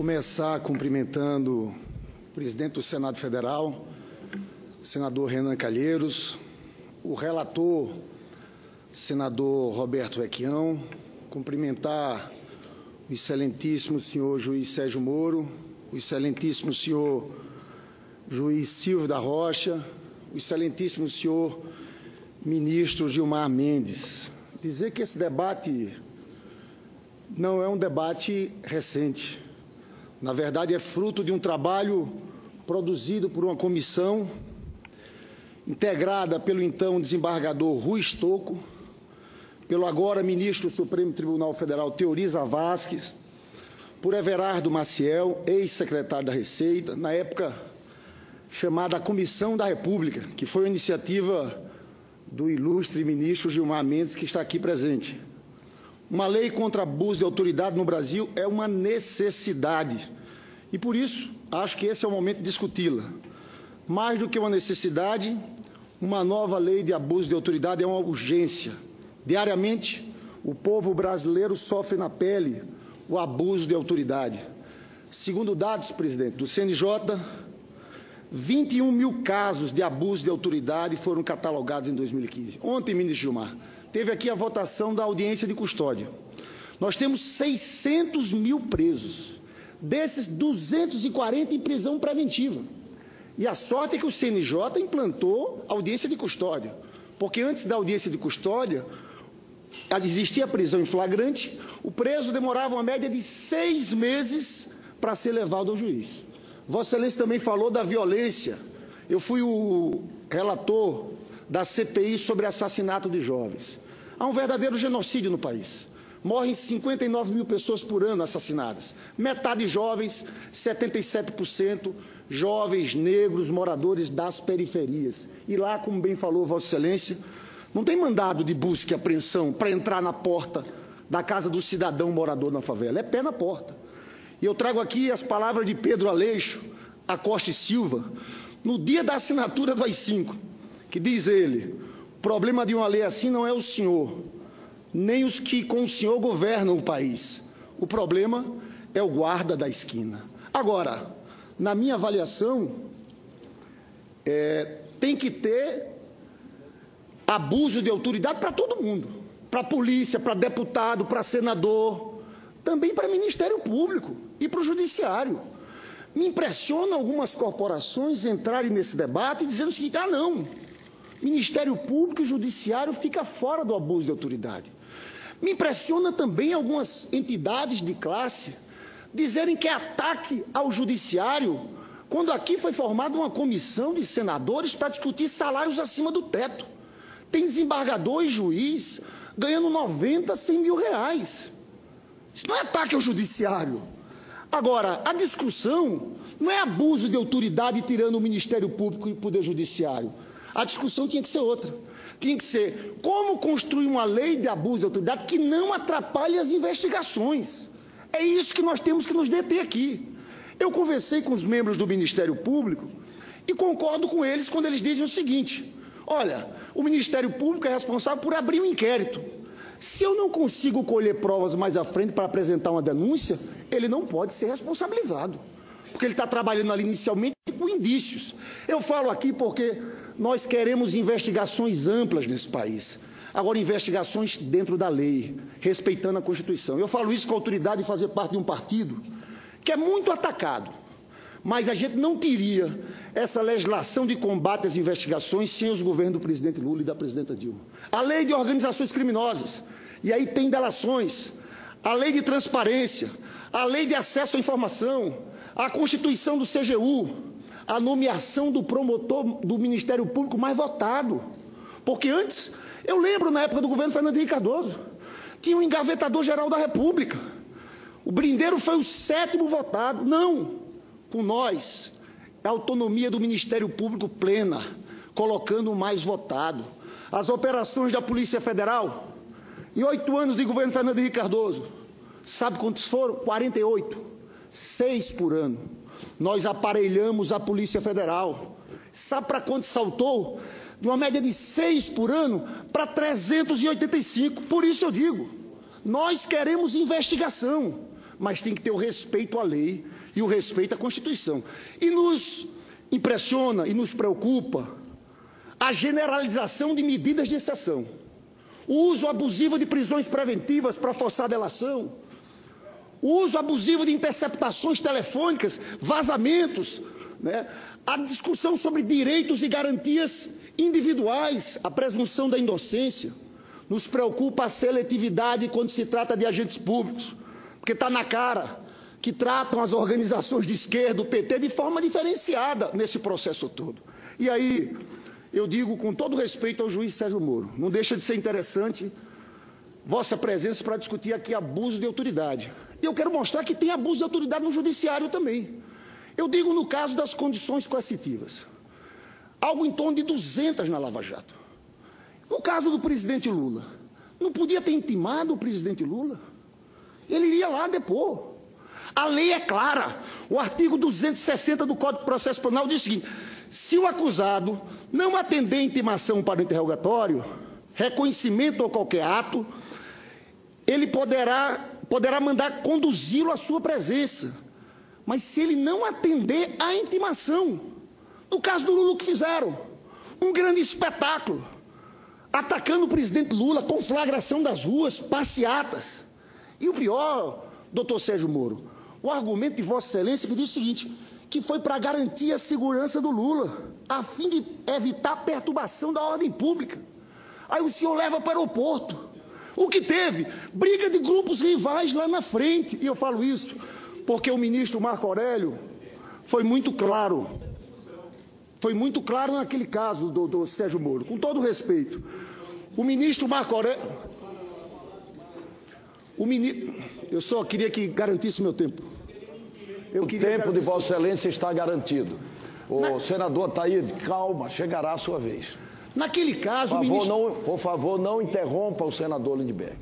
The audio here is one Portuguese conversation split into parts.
começar cumprimentando o presidente do Senado Federal, senador Renan Calheiros, o relator, senador Roberto Requião, cumprimentar o excelentíssimo senhor juiz Sérgio Moro, o excelentíssimo senhor juiz Silvio da Rocha, o excelentíssimo senhor ministro Gilmar Mendes. Dizer que esse debate não é um debate recente. Na verdade, é fruto de um trabalho produzido por uma comissão integrada pelo então desembargador Rui Estocco, pelo agora ministro do Supremo Tribunal Federal Teori Zavascki, por Everardo Maciel, ex-secretário da Receita, na época chamada Comissão da República, que foi uma iniciativa do ilustre ministro Gilmar Mendes, que está aqui presente. Uma lei contra abuso de autoridade no Brasil é uma necessidade e, por isso, acho que esse é o momento de discuti-la. Mais do que uma necessidade, uma nova lei de abuso de autoridade é uma urgência. Diariamente, o povo brasileiro sofre na pele o abuso de autoridade. Segundo dados, presidente, do CNJ, 21 mil casos de abuso de autoridade foram catalogados em 2015. Ontem, ministro Gilmar, teve aqui a votação da audiência de custódia. Nós temos 600 mil presos, desses 240 em prisão preventiva. E a sorte é que o CNJ implantou audiência de custódia, porque antes da audiência de custódia, existia a prisão em flagrante, o preso demorava uma média de 6 meses para ser levado ao juiz. Vossa Excelência também falou da violência. Eu fui o relator da CPI sobre assassinato de jovens. Há um verdadeiro genocídio no país. Morrem 59 mil pessoas por ano assassinadas. Metade jovens, 77% jovens negros moradores das periferias. E lá, como bem falou Vossa Excelência, não tem mandado de busca e apreensão para entrar na porta da casa do cidadão morador na favela. É pé na porta. E eu trago aqui as palavras de Pedro Aleixo Acosta e Silva, no dia da assinatura do AI-5, que diz ele: o problema de uma lei assim não é o senhor, nem os que com o senhor governam o país. O problema é o guarda da esquina. Agora, na minha avaliação, tem que ter abuso de autoridade para todo mundo, para a polícia, para deputado, para senador, também para o Ministério Público e para o Judiciário. Me impressiona algumas corporações entrarem nesse debate e dizendo o seguinte: ah, não, Ministério Público e Judiciário fica fora do abuso de autoridade. Me impressiona também algumas entidades de classe dizerem que é ataque ao Judiciário, quando aqui foi formada uma comissão de senadores para discutir salários acima do teto. Tem desembargador e juiz ganhando 90, 100 mil reais. Isso não é ataque ao Judiciário. Agora, a discussão não é abuso de autoridade tirando o Ministério Público e o Poder Judiciário. A discussão tinha que ser outra. Tinha que ser como construir uma lei de abuso de autoridade que não atrapalhe as investigações. É isso que nós temos que nos deter aqui. Eu conversei com os membros do Ministério Público e concordo com eles quando eles dizem o seguinte: olha, o Ministério Público é responsável por abrir um inquérito. Se eu não consigo colher provas mais à frente para apresentar uma denúncia, ele não pode ser responsabilizado, porque ele está trabalhando ali inicialmente com indícios. Eu falo aqui porque nós queremos investigações amplas nesse país. Agora, investigações dentro da lei, respeitando a Constituição. Eu falo isso com a autoridade de fazer parte de um partido que é muito atacado, mas a gente não teria essa legislação de combate às investigações sem os governos do presidente Lula e da presidenta Dilma. A lei de organizações criminosas, e aí tem delações, a lei de transparência, a lei de acesso à informação, a Constituição do CGU, a nomeação do promotor do Ministério Público mais votado. Porque antes, eu lembro na época do governo Fernando Henrique Cardoso, tinha um engavetador-geral da República. O Brindeiro foi o 7º votado. Não, com nós, é a autonomia do Ministério Público plena, colocando o mais votado. As operações da Polícia Federal, em 8 anos de governo Fernando Henrique Cardoso, sabe quantos foram? 48, 6 por ano. Nós aparelhamos a Polícia Federal. Sabe para quanto saltou? De uma média de 6 por ano para 385. Por isso eu digo, nós queremos investigação, mas tem que ter o respeito à lei e o respeito à Constituição. E nos impressiona e nos preocupa a generalização de medidas de exceção, o uso abusivo de prisões preventivas para forçar a delação, o uso abusivo de interceptações telefônicas, vazamentos, né? A discussão sobre direitos e garantias individuais, a presunção da inocência. Nos preocupa a seletividade quando se trata de agentes públicos, porque está na cara que tratam as organizações de esquerda, o PT, de forma diferenciada nesse processo todo. E aí, eu digo com todo respeito ao juiz Sérgio Moro, não deixa de ser interessante vossa presença para discutir aqui abuso de autoridade. E eu quero mostrar que tem abuso de autoridade no judiciário também. Eu digo no caso das condições coercitivas, algo em torno de 200 na Lava Jato. No caso do presidente Lula, não podia ter intimado o presidente Lula? Ele iria lá depor. A lei é clara. O artigo 260 do Código de Processo Penal diz o seguinte: se o acusado não atender intimação para o interrogatório, reconhecimento ou qualquer ato, ele poderá mandar conduzi-lo à sua presença. Mas se ele não atender à intimação, no caso do Lula, o que fizeram? Um grande espetáculo, atacando o presidente Lula, conflagração das ruas, passeatas. E o pior, doutor Sérgio Moro, o argumento de Vossa Excelência que diz o seguinte, que foi para garantir a segurança do Lula, a fim de evitar a perturbação da ordem pública. Aí o senhor leva para o aeroporto. O que teve? Briga de grupos rivais lá na frente. E eu falo isso porque o ministro Marco Aurélio foi muito claro. Foi muito claro naquele caso do Sérgio Moro, com todo respeito. O ministro Marco Aurélio... Eu só queria que garantisse meu tempo. O tempo de Vossa Excelência está garantido. O senador Taíde, calma, chegará a sua vez. Naquele caso, por favor, não interrompa o senador Lindbergh.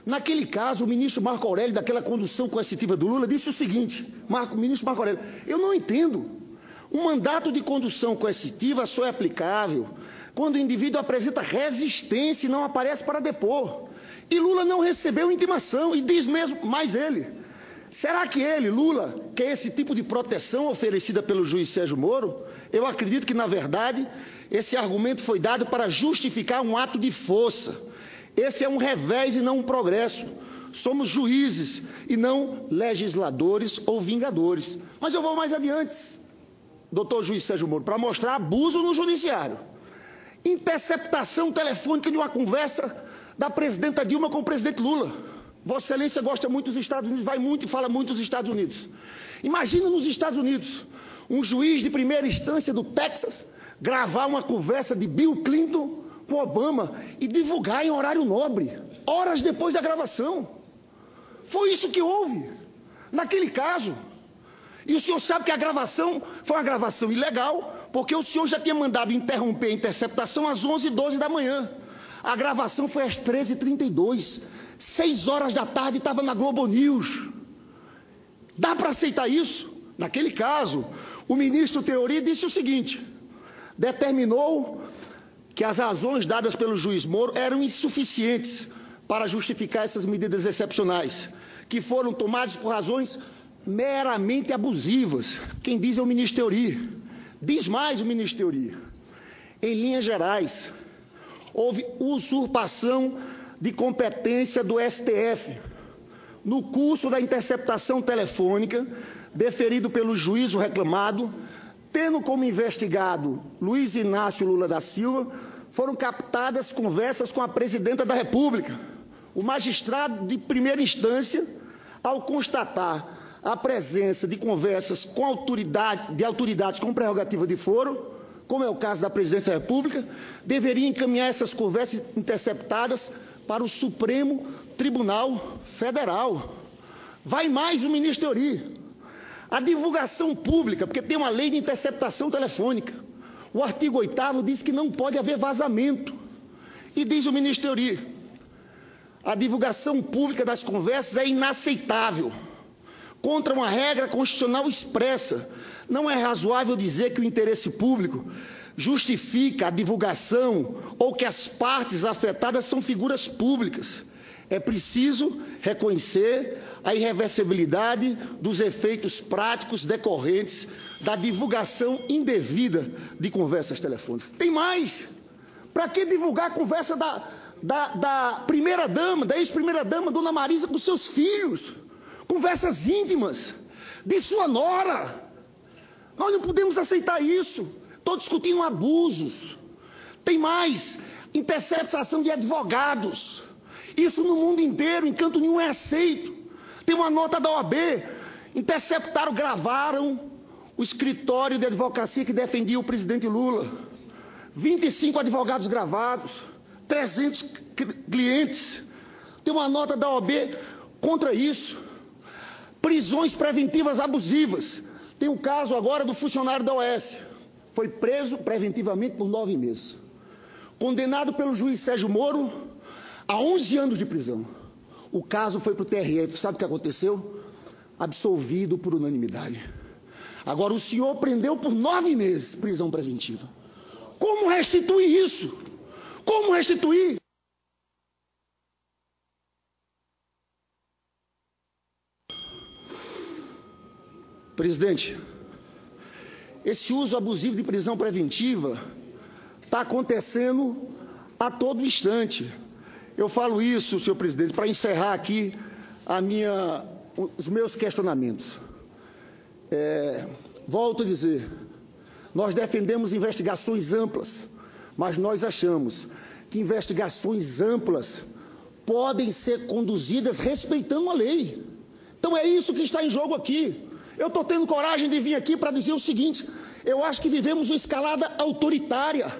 Naquele caso, o ministro Marco Aurélio, daquela condução coercitiva do Lula, disse o seguinte, ministro Marco Aurélio, eu não entendo. Um mandato de condução coercitiva só é aplicável quando o indivíduo apresenta resistência e não aparece para depor. E Lula não recebeu intimação, e diz mesmo mais ele. Será que ele, Lula, quer esse tipo de proteção oferecida pelo juiz Sérgio Moro? Eu acredito que, na verdade, esse argumento foi dado para justificar um ato de força. Esse é um revés e não um progresso. Somos juízes e não legisladores ou vingadores. Mas eu vou mais adiante, doutor juiz Sérgio Moro, para mostrar abuso no judiciário. Interceptação telefônica de uma conversa da presidenta Dilma com o presidente Lula. Vossa Excelência gosta muito dos Estados Unidos, vai muito e fala muito dos Estados Unidos. Imagina nos Estados Unidos, um juiz de primeira instância do Texas gravar uma conversa de Bill Clinton com Obama e divulgar em horário nobre, horas depois da gravação. Foi isso que houve naquele caso. E o senhor sabe que a gravação foi uma gravação ilegal, porque o senhor já tinha mandado interromper a interceptação às 11h12 da manhã. A gravação foi às 13h32. 6 horas da tarde estava na Globo News. Dá para aceitar isso? Naquele caso, o ministro Teori disse o seguinte, determinou que as razões dadas pelo juiz Moro eram insuficientes para justificar essas medidas excepcionais, que foram tomadas por razões meramente abusivas. Quem diz é o ministro Teori. Diz mais o ministro Teori. Em linhas gerais, houve usurpação de competência do STF no curso da interceptação telefônica deferido pelo juízo reclamado, tendo como investigado Luiz Inácio Lula da Silva, foram captadas conversas com a presidenta da República. O magistrado de primeira instância, ao constatar a presença de conversas com autoridades com prerrogativa de foro, como é o caso da presidência da República, deveria encaminhar essas conversas interceptadas para o Supremo Tribunal Federal. Vai mais o ministro Teori. A divulgação pública, porque tem uma lei de interceptação telefônica. O artigo 8º diz que não pode haver vazamento. E diz o ministro Teori, a divulgação pública das conversas é inaceitável. Contra uma regra constitucional expressa, não é razoável dizer que o interesse público justifica a divulgação ou que as partes afetadas são figuras públicas. É preciso reconhecer a irreversibilidade dos efeitos práticos decorrentes da divulgação indevida de conversas telefônicas. Tem mais. Para que divulgar a conversa da primeira-dama, da ex-primeira-dama, Dona Marisa, com seus filhos? Conversas íntimas de sua nora. Nós não podemos aceitar isso. Estou discutindo abusos. Tem mais. Interceptação de advogados. Isso no mundo inteiro, em canto nenhum é aceito. Tem uma nota da OAB. Interceptaram, gravaram o escritório de advocacia que defendia o presidente Lula. 25 advogados gravados, 300 clientes. Tem uma nota da OAB contra isso. Prisões preventivas abusivas. Tem um caso agora do funcionário da OAS. Foi preso preventivamente por 9 meses. Condenado pelo juiz Sérgio Moro a 11 anos de prisão. O caso foi para o TRF. Sabe o que aconteceu? Absolvido por unanimidade. Agora o senhor prendeu por 9 meses prisão preventiva. Como restituir isso? Como restituir? Presidente, esse uso abusivo de prisão preventiva está acontecendo a todo instante. Eu falo isso, senhor presidente, para encerrar aqui os meus questionamentos. Volto a dizer, nós defendemos investigações amplas, mas nós achamos que investigações amplas podem ser conduzidas respeitando a lei. Então é isso que está em jogo aqui. Eu estou tendo coragem de vir aqui para dizer o seguinte: eu acho que vivemos uma escalada autoritária.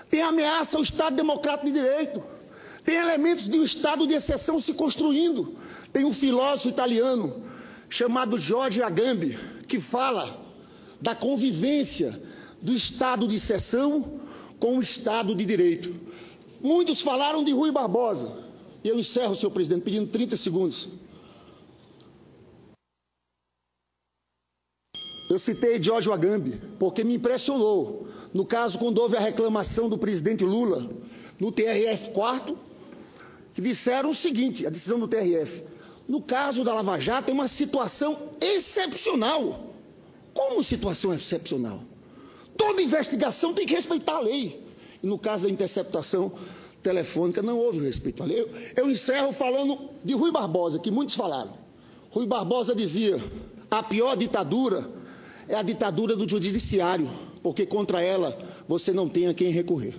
Tem ameaça ao Estado Democrático de Direito. Tem elementos de um Estado de exceção se construindo. Tem um filósofo italiano chamado Jorge Agamben, que fala da convivência do Estado de exceção com o Estado de Direito. Muitos falaram de Rui Barbosa. E eu encerro, senhor presidente, pedindo 30 segundos. Eu citei Jorge Agamben porque me impressionou. No caso, quando houve a reclamação do presidente Lula no TRF4, que disseram o seguinte, a decisão do TRF: no caso da Lava Jato tem uma situação excepcional. Como situação excepcional? Toda investigação tem que respeitar a lei. E no caso da interceptação telefônica não houve respeito à lei. Eu encerro falando de Rui Barbosa, que muitos falaram. Rui Barbosa dizia: a pior ditadura é a ditadura do judiciário, porque contra ela você não tem a quem recorrer.